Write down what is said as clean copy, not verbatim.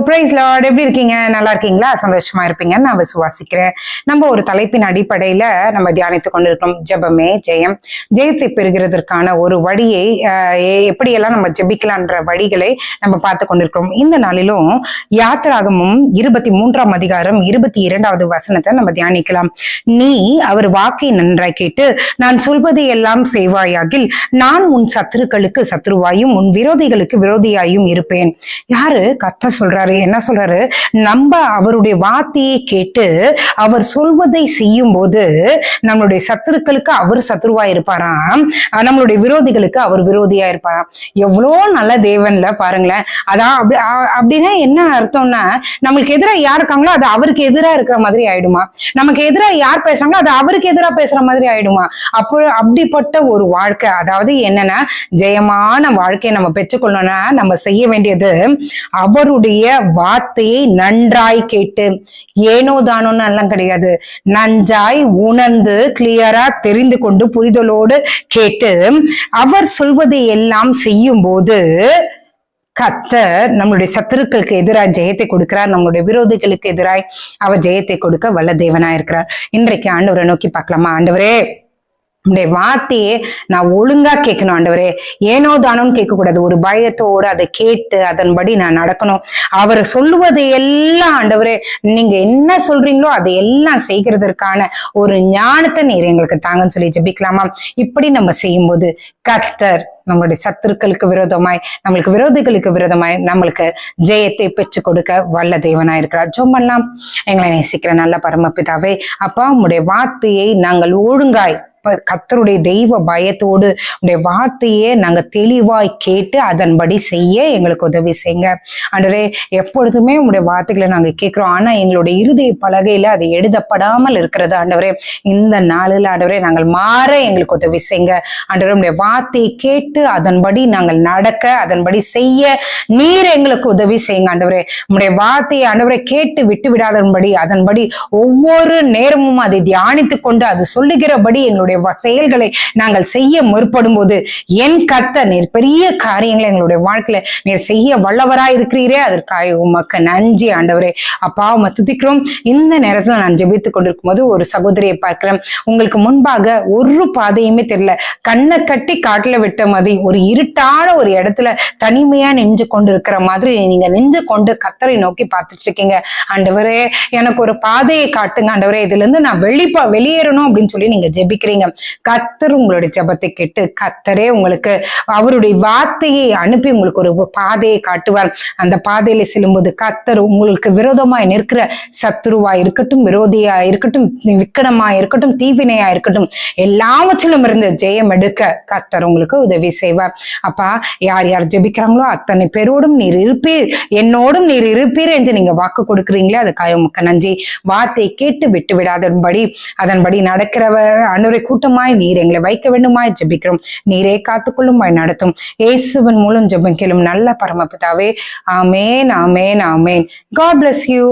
Price Lord. எப்படி இருக்கீங்க? நல்லா இருக்கீங்களா? சந்தோஷமா இருப்பீங்கன்னு நான் விசுவாசிக்கிறேன். நம்ம ஒரு தலைப்பின் அடிப்படையில நம்ம தியானித்து கொண்டிருக்கோம். ஜெபமே ஜெயம். ஜெயத்தை பெறுகிறதற்கான ஒரு வழியை எப்படியெல்லாம் நம்ம ஜெபிக்கலான்ற வழிகளை நம்ம பார்த்து கொண்டிருக்கிறோம். இந்த நாளிலும் யாத்திராகமும் 23ஆம் அதிகாரம் 22வது வசனத்தை நம்ம தியானிக்கலாம். நீ அவர் வாக்கை நன்றாய் கேட்டு நான் சொல்வதை எல்லாம் செய்வாயாகில் நான் உன் சத்துருக்களுக்கு சத்ருவாயும் உன் விரோதிகளுக்கு விரோதியாயும் இருப்பேன். யாரு? கர்த்தர் சொல்றாரு. என்ன சொல்றாரு? நம்ம அவருடைய வார்த்தையை கேட்டு அவர் சொல்வதை செய்யும் போது நம்மளுடைய சத்துருக்களுக்கு அவர் சத்ருவா இருப்பாராம், நம்மளுடைய விரோதிகளுக்கு அவர் விரோதியா இருப்பாராம். எவ்வளோ நல்ல தேவன்ல பாருங்களேன். அதான் அப்படின்னா என்ன அர்த்தம்னா, நம்மளுக்கு எதிராக யார் இருக்காங்களோ அது அவருக்கு எதிராக இருக்கிற மாதிரி ஆயிடுமா, நமக்கு எதிராக யார் பேசுறாங்களோ அது அவருக்கு எதிராக பேசுற மாதிரி ஆயிடுமா. அப்படிப்பட்ட ஒரு வாழ்க்கை, அதாவது என்னன்னா ஜெயமான வாழ்க்கையை நம்ம பெற்றுக்கொள்ளணும்னா நம்ம செய்ய வேண்டியது அவருடைய வார்த்தையை நன்றாய் கேட்டு, ஏனோ தானோன்னு எல்லாம் கிடையாது, நன்றாய் உணர்ந்து கிளியரா தெரிந்து கொண்டு புரிதலோடு கேட்டு அவர் சொல்வதை எல்லாம் செய்யும் போது கர்த்தர் நம்மளுடைய சத்துருக்களுக்கு எதிராக ஜெயத்தை கொடுக்கிறார், நம்மளுடைய விரோதிகளுக்கு எதிராய் அவர் ஜெயத்தை கொடுக்க வல்ல தேவனா இருக்கிறார். இன்றைக்கு ஆண்டவரை நோக்கி பார்க்கலாமா? ஆண்டவரே, உடைய வார்த்தையே நான் ஒழுங்கா கேட்கணும் ஆண்டவரே, ஏனோ தானோன்னு கேட்க கூடாது. ஒரு பயத்தோடு அதை கேட்டு அதன்படி நான் நடக்கணும். அவர் சொல்லுவதை எல்லாம் ஆண்டவரே, நீங்க என்ன சொல்றீங்களோ அதை எல்லாம் செய்கிறதற்கான ஒரு ஞானத்தை நீர் எங்களுக்கு தாங்கன்னு சொல்லி ஜெபிக்கலாமா? இப்படி நம்ம செய்யும் போது கர்த்தர் நம்மளுடைய சத்துருக்களுக்கு விரோதமாய், நம்மளுக்கு விரோதிகளுக்கு விரோதமாய் நம்மளுக்கு ஜெயத்தை பெற்று கொடுக்க வல்ல தேவனா இருக்கிறார். ஜெபம். எங்களை நேசிக்கிற நல்ல பரமபிதாவே, அப்பா, உம்முடைய வார்த்தையை நாங்கள் ஒழுங்காய் கர்த்தருடைய தெய்வ பயத்தோடு உடைய வார்த்தையே நாங்க தெளிவாய் கேட்டு அதன்படி செய்ய எங்களுக்கு உதவி செய்யுங்க ஆண்டவரே. எப்பொழுதுமே உங்களுடைய வார்த்தைகளை நாங்க கேட்கிறோம், ஆனா எங்களுடைய இருதய பலகையில அது எழுதப்படாமல் இருக்கிறது ஆண்டவரே. இந்த நாளில் ஆண்டவரே நாங்கள் மாற எங்களுக்கு உதவி செய்யுங்க ஆண்டவரே. உடைய வார்த்தையை கேட்டு அதன்படி நாங்கள் நடக்க, அதன்படி செய்ய நீர் எங்களுக்கு உதவி செய்யுங்க ஆண்டவரே. உடைய வார்த்தையை ஆண்டவரை கேட்டு விட்டு விடாதபடி அதன்படி ஒவ்வொரு நேரமும் அதை தியானித்து கொண்டு அது சொல்லுகிறபடி எங்களுடைய செயல்களை நாங்கள் செய்ய முற்படும் போது என் கர்த்தர் நீர் பெரிய காரியங்களை எங்களுடைய வாழ்க்கையில நீர் செய்ய வல்லவராய் இருக்கிறீரே, அதற்காக உமக்கு நன்றி ஆண்டவரே. அப்பா, உம்மை துதிக்கிறோம். இந்த நேரத்துல நான் ஜெபித்துக் கொண்டிருக்கும் போது ஒரு சகோதரியை பார்க்கிறேன். உங்களுக்கு முன்பாக ஒரு பாதையுமே தெரியல, கண்ணை கட்டி காட்டுல விட்ட மாதிரி ஒரு இருட்டான ஒரு இடத்துல தனிமையா நெஞ்சு கொண்டு இருக்கிற மாதிரி நீங்க நெஞ்சு கொண்டு கர்த்தரை நோக்கி பார்த்துட்டு இருக்கீங்க. ஆண்டவரே, எனக்கு ஒரு பாதையை காட்டுங்க ஆண்டவரே, இதுல இருந்து நான் வெளியேறணும் அப்படின்னு சொல்லி நீங்க ஜெபிக்கிறீங்க. கர்த்தர் உங்களுடைய ஜெபத்தை கேட்டு கர்த்தரே உங்களுக்கு அவருடைய வார்த்தையை அனுப்பி உங்களுக்கு ஒரு பாதையை காட்டுவார். அந்த பாதையில செல்லும்போது கர்த்தர் உங்களுக்கு விரோதமாய் நிற்கிற சத்துருவா இருக்கட்டும், விரோதியா இருக்கட்டும், விக்கடமா இருக்கட்டும், தீவினையா இருக்கட்டும், எல்லாவற்றிலும் இருந்து ஜெயம் எடுக்க கர்த்தர் உங்களுக்கு உதவி செய்வார். அப்பா, யார் யார் ஜெபிக்கிறாங்களோ அத்தனை பேரோடும் நீர் இருப்பீர், என்னோடும் நீர் இருப்பீர் என்று நீங்க வாக்கு கொடுக்குறீங்களே, அதுக்காக உமக்கு நன்றி. வார்த்தையை கேட்டு விட்டு விடாதபடி அதன்படி நடக்கிறவர் அன்றைய கூட்டமாய் நீர் எங்களை வைக்க வேண்டுமாய் ஜெபிக்கிறோம். நீரே காத்துக்கொள்ளுமாய் நடத்தும். இயேசுவின் மூலம் ஜெபம் கேளும் நல்ல பரமபிதாவே. ஆமேன், ஆமேன், ஆமேன். God bless you.